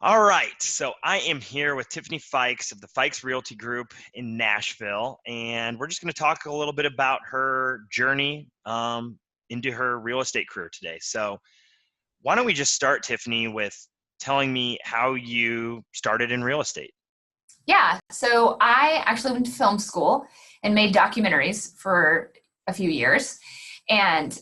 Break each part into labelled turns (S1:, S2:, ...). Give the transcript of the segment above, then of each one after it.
S1: All right, so I am here with Tiffany Fykes of the Fykes Realty Group in Nashville, and we're just going to talk a little bit about her journey into her real estate career today. So why don't we just start, Tiffany, with telling me how you started in real estate?
S2: Yeah, so I actually went to film school and made documentaries for a few years. And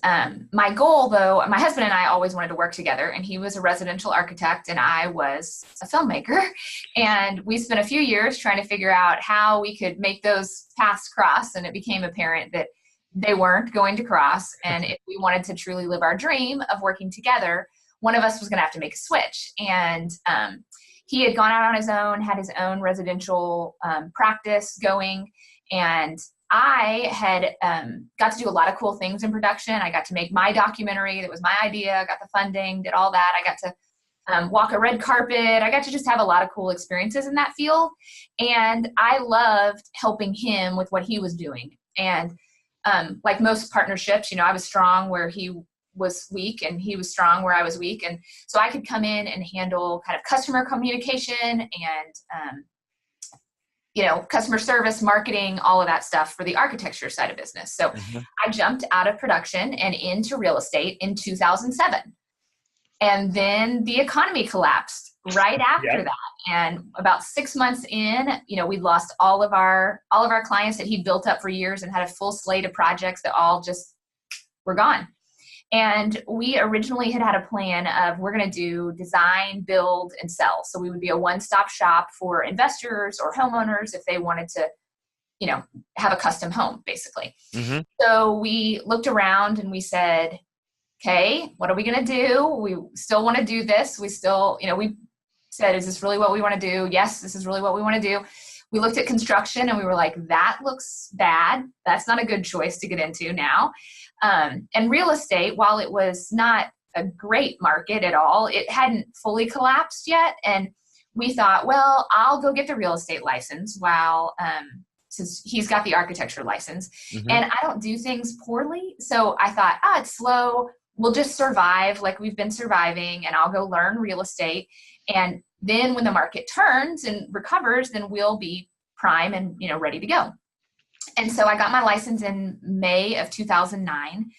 S2: my goal, though, my husband and I always wanted to work together, and he was a residential architect, and I was a filmmaker. And we spent a few years trying to figure out how we could make those paths cross, and it became apparent that they weren't going to cross. And if we wanted to truly live our dream of working together, one of us was going to have to make a switch. And he had gone out on his own, had his own residential practice going, and I had got to do a lot of cool things in production. I got to make my documentary. That was my idea. I got the funding, did all that. I got to walk a red carpet. I got to just have a lot of cool experiences in that field. And I loved helping him with what he was doing. And like most partnerships, I was strong where he was weak, and he was strong where I was weak. And so I could come in and handle kind of customer communication and customer service, marketing, all of that stuff for the architecture side of business. So
S1: Mhm.
S2: I jumped out of production and into real estate in 2007. And then the economy collapsed right after
S1: Yep.
S2: that. And about 6 months in, we'd lost all of our clients that he built up for years and had a full slate of projects that all just were gone. And we originally had a plan of we're going to do design, build, and sell. So we would be a one-stop shop for investors or homeowners if they wanted to, have a custom home, basically.
S1: Mhm.
S2: So we looked around and we said, okay, what are we going to do? We still want to do this. We still, we said, is this really what we want to do? Yes, this is really what we want to do. We looked at construction and we were like, that looks bad. That's not a good choice to get into now. And real estate, while it was not a great market at all, it hadn't fully collapsed yet. And we thought, well, I'll go get the real estate license while, since he's got the architecture license.
S1: Mhm.
S2: And I don't do things poorly. So I thought, it's slow. We'll just survive like we've been surviving, and I'll go learn real estate. And then when the market turns and recovers, then we'll be prime and, ready to go. And so I got my license in May of 2009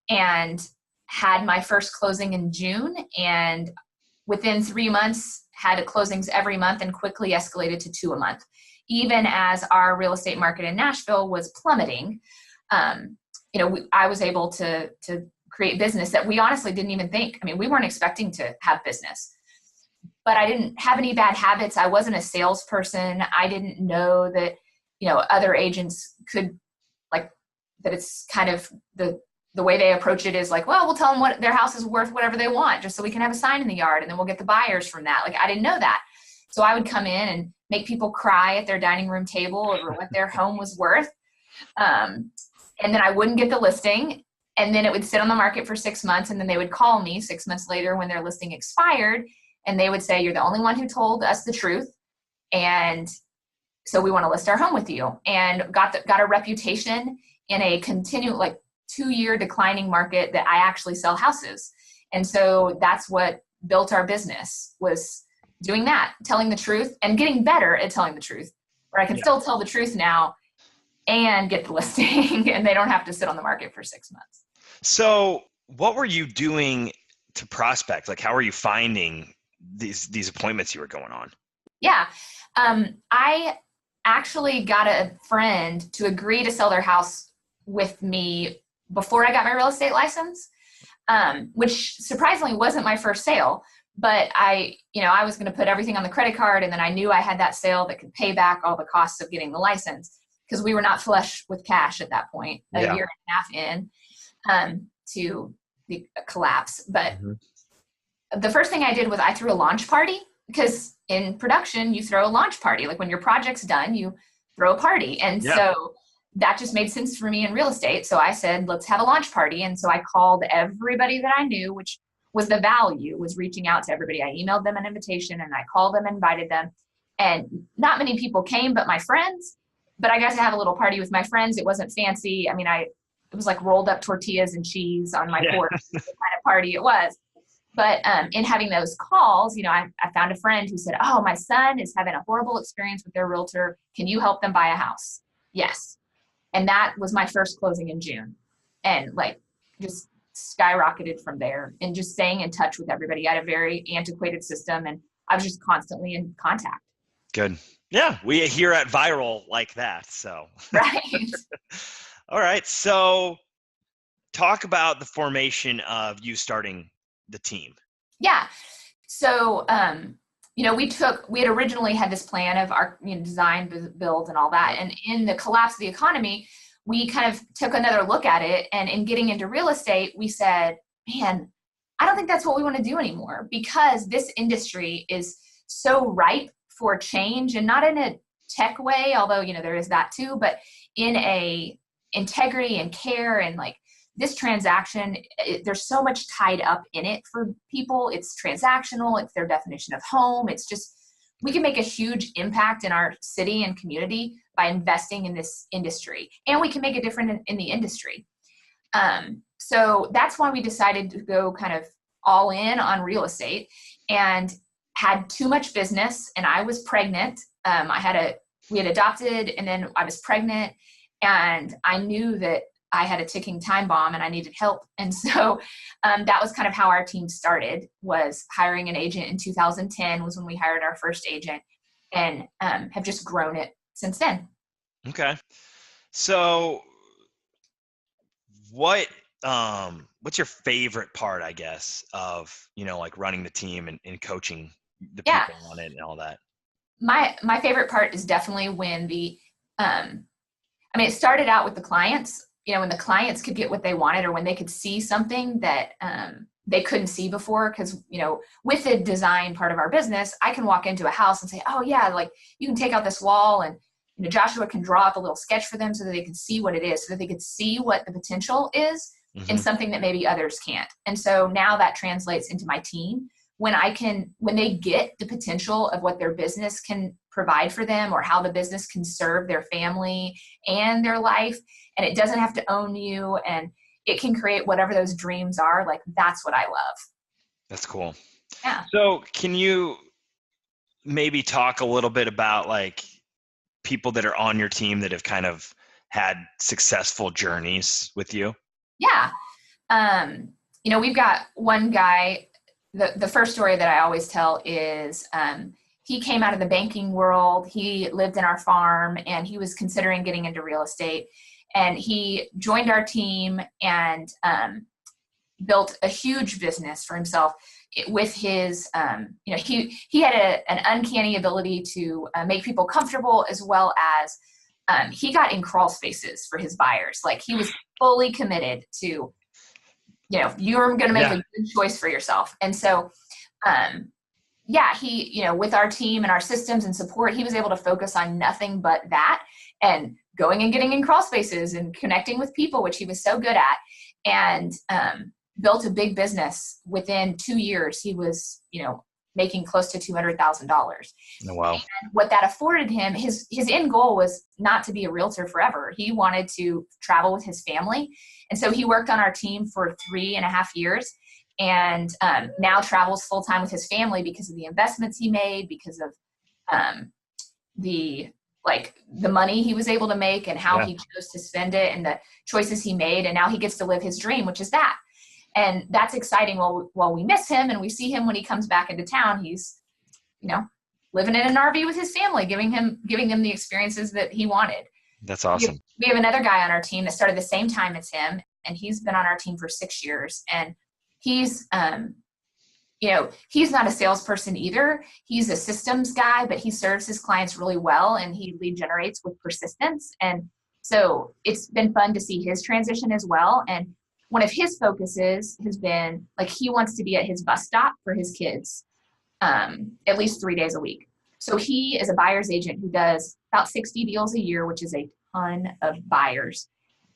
S2: and had my first closing in June. And within 3 months, had closings every month and quickly escalated to 2 a month. Even as our real estate market in Nashville was plummeting, I was able to create business that we honestly didn't even think. I mean, we weren't expecting to have business. But I didn't have any bad habits. I wasn't a salesperson. I didn't know that, other agents could that it's kind of the way they approach it is like, well, we'll tell them what their house is worth, whatever they want, just so we can have a sign in the yard. And then we'll get the buyers from that. Like, I didn't know that. So I would come in and make people cry at their dining room table over what their home was worth. And then I wouldn't get the listing. And then it would sit on the market for 6 months. And then they would call me 6 months later when their listing expired. And they would say, you're the only one who told us the truth. And so we want to list our home with you. And got a reputation in a 2-year declining market that I actually sell houses. And so that's what built our business, was doing that, telling the truth and getting better at telling the truth, where I can still tell the truth now and get the listing and they don't have to sit on the market for 6 months.
S1: So what were you doing to prospect? Like, how were you finding these appointments you were going on?
S2: Yeah. I actually got a friend to agree to sell their house with me before I got my real estate license, which surprisingly wasn't my first sale. But I was going to put everything on the credit card, and then I knew I had that sale that could pay back all the costs of getting the license, because we were not flush with cash at that point, a year and a half in to the collapse. But the first thing I did was I threw a launch party, because in production, you throw a launch party. Like when your project's done, you throw a party. And so that just made sense for me in real estate. So I said, let's have a launch party. And so I called everybody that I knew, which was the value, was reaching out to everybody. I emailed them an invitation and I called them, invited them. And not many people came, but my friends. But I got to have a little party with my friends. It wasn't fancy. I mean, it was like rolled up tortillas and cheese on my porch, the kind of party it was. But in having those calls, I found a friend who said, oh, my son is having a horrible experience with their realtor. Can you help them buy a house? Yes. And that was my first closing in June. And like just skyrocketed from there, and just staying in touch with everybody. I had a very antiquated system, and I was just constantly in contact.
S1: Good. Yeah, we here at Viral like that. So
S2: Right.
S1: all right. So talk about the formation of you starting the team.
S2: Yeah. So, we had originally had this plan of our design, build, and all that. And in the collapse of the economy, we kind of took another look at it. And in getting into real estate, we said, man, I don't think that's what we want to do anymore, because this industry is so ripe for change, and not in a tech way, although, there is that too, but in a integrity and care, and like this transaction, there's so much tied up in it for people. It's transactional. It's their definition of home. It's just, we can make a huge impact in our city and community by investing in this industry, and we can make a difference in the industry. So that's why we decided to go kind of all in on real estate, and had too much business. And I was pregnant. We had adopted, and then I was pregnant, and I knew that I had a ticking time bomb and I needed help. And so that was kind of how our team started, was hiring an agent in 2010 was when we hired our first agent, and have just grown it since then.
S1: Okay. So what's your favorite part, I guess, of, like running the team and coaching the people on it and all that?
S2: My favorite part is definitely when it started out with the clients, when the clients could get what they wanted, or when they could see something that they couldn't see before. Because, with the design part of our business, I can walk into a house and say, oh yeah, like you can take out this wall, and Joshua can draw up a little sketch for them so that they can see what it is, so that they could see what the potential is in something that maybe others can't. And so now that translates into my team. When they get the potential of what their business can provide for them, or how the business can serve their family and their life, and it doesn't have to own you, and it can create whatever those dreams are, like that's what I love.
S1: That's cool.
S2: Yeah.
S1: So can you maybe talk a little bit about like people that are on your team that have kind of had successful journeys with you?
S2: Yeah. We've got one guy. The first story that I always tell is he came out of the banking world. He lived in our farm, and he was considering getting into real estate. And he joined our team and built a huge business for himself with his, he had an uncanny ability to make people comfortable, as well as he got in crawl spaces for his buyers. Like he was fully committed to, you're going to make a good choice for yourself. And so, he, with our team and our systems and support, he was able to focus on nothing but that, and going and getting in crawl spaces and connecting with people, which he was so good at, and built a big business. Within 2 years, he was, making close to $200,000.
S1: Oh, wow.
S2: And what that afforded him, his end goal was not to be a realtor forever. He wanted to travel with his family. And so he worked on our team for 3.5 years, and now travels full time with his family because of the investments he made, because of the money he was able to make, and how he chose to spend it, and the choices he made. And now he gets to live his dream, which is that. And that's exciting. While we miss him, and we see him when he comes back into town, he's, living in an RV with his family, giving them the experiences that he wanted.
S1: That's awesome.
S2: We have another guy on our team that started the same time as him, and he's been on our team for 6 years. And he's, he's not a salesperson either. He's a systems guy, but he serves his clients really well, and he lead generates with persistence. And so it's been fun to see his transition as well. And one of his focuses has been, like, he wants to be at his bus stop for his kids at least 3 days a week. So he is a buyer's agent who does about 60 deals a year, which is a ton of buyers.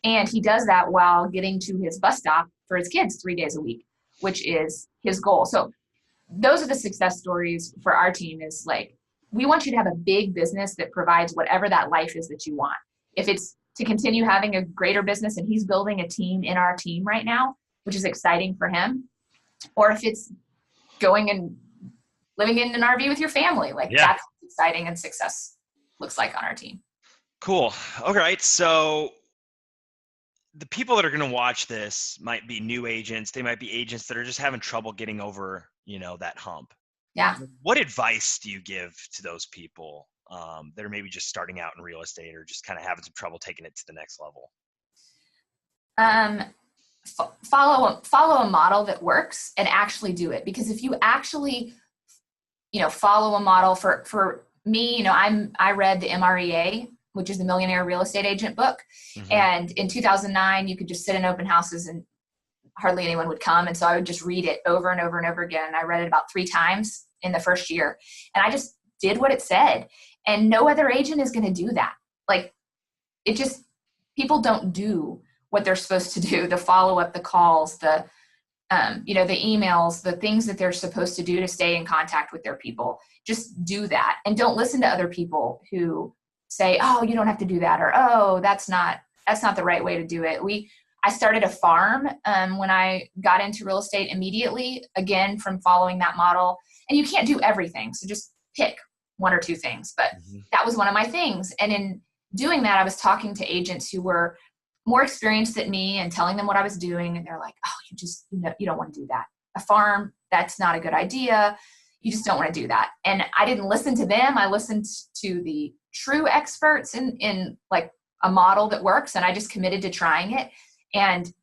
S2: And he does that while getting to his bus stop for his kids 3 days a week, which is his goal. So those are the success stories for our team. Is like, we want you to have a big business that provides whatever that life is that you want. If it's to continue having a greater business, and he's building a team in our team right now, which is exciting for him, or if it's going and living in an RV with your family. Like
S1: Yeah.
S2: that's exciting and success looks like on our team.
S1: Cool. All right. So the people that are going to watch this might be new agents. They might be agents that are just having trouble getting over, that hump.
S2: Yeah.
S1: What advice do you give to those people that are maybe just starting out in real estate or just kind of having some trouble taking it to the next level?
S2: Follow a model that works and actually do it. Because if you actually, follow a model for me, I read the MREA, which is the Millionaire Real Estate Agent book.
S1: Mm-hmm.
S2: And in 2009, you could just sit in open houses and hardly anyone would come. And so I would just read it over and over and over again. And I read it about 3 times in the first year. And I just did what it said. And no other agent is going to do that. Like people don't do what they're supposed to do, the follow-up, the calls, the emails, the things that they're supposed to do to stay in contact with their people. Just do that. And don't listen to other people who say, oh, you don't have to do that. Or, oh, that's not the right way to do it. I started a farm when I got into real estate immediately, again, from following that model. And you can't do everything. So just pick 1 or 2 things. But that was one of my things. And in doing that, I was talking to agents who were more experienced than me and telling them what I was doing. And they're like, oh, you don't want to do that. A farm, that's not a good idea. You just don't want to do that. And I didn't listen to them. I listened to the true experts in like a model that works. And I just committed to trying it. And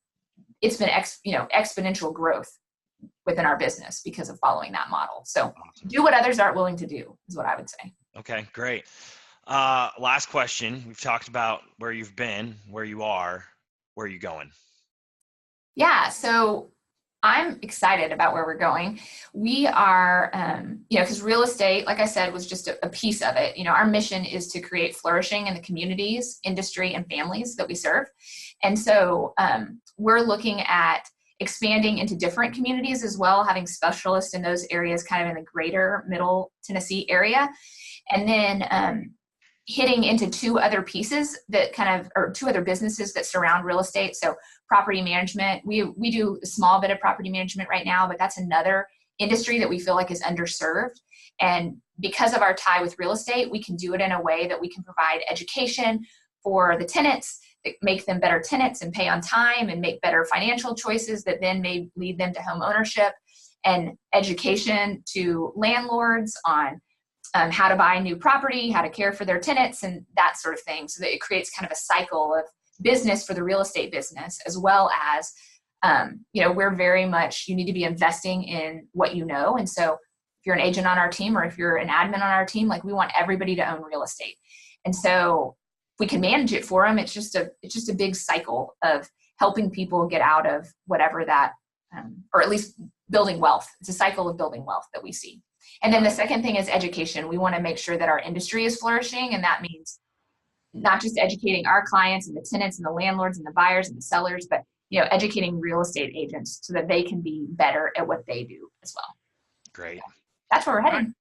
S2: it's been exponential growth within our business because of following that model. So do what others aren't willing to do is what I would say.
S1: Okay, great. Last question. We've talked about where you've been, where you are, where are you going?
S2: Yeah. So I'm excited about where we're going. We are, because real estate, like I said, was just a piece of it. Our mission is to create flourishing in the communities, industry, and families that we serve. And so we're looking at expanding into different communities as well, having specialists in those areas, kind of in the greater Middle Tennessee area. And then hitting into 2 other pieces or 2 other businesses that surround real estate. So property management, we do a small bit of property management right now, but that's another industry that we feel like is underserved. And because of our tie with real estate, we can do it in a way that we can provide education for the tenants, that make them better tenants and pay on time and make better financial choices that then may lead them to home ownership, and education to landlords on how to buy new property, how to care for their tenants, and that sort of thing. So that it creates kind of a cycle of business for the real estate business, as well as, we're very much, you need to be investing in what you know. And so if you're an agent on our team, or if you're an admin on our team, like we want everybody to own real estate. And so if we can manage it for them, it's just a big cycle of helping people get out of whatever that, or at least building wealth. It's a cycle of building wealth that we see. And then the second thing is education. We want to make sure that our industry is flourishing. And that means not just educating our clients and the tenants and the landlords and the buyers and the sellers, but, educating real estate agents so that they can be better at what they do as well.
S1: Great.
S2: That's where we're heading.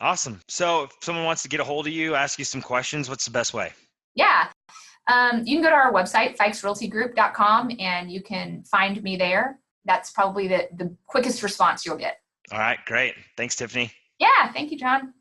S1: Awesome. So if someone wants to get a hold of you, ask you some questions, what's the best way?
S2: Yeah. You can go to our website, fykesrealtygroup.com, and you can find me there. That's probably the quickest response you'll get.
S1: All right, great. Thanks, Tiffany.
S2: Yeah, thank you, John.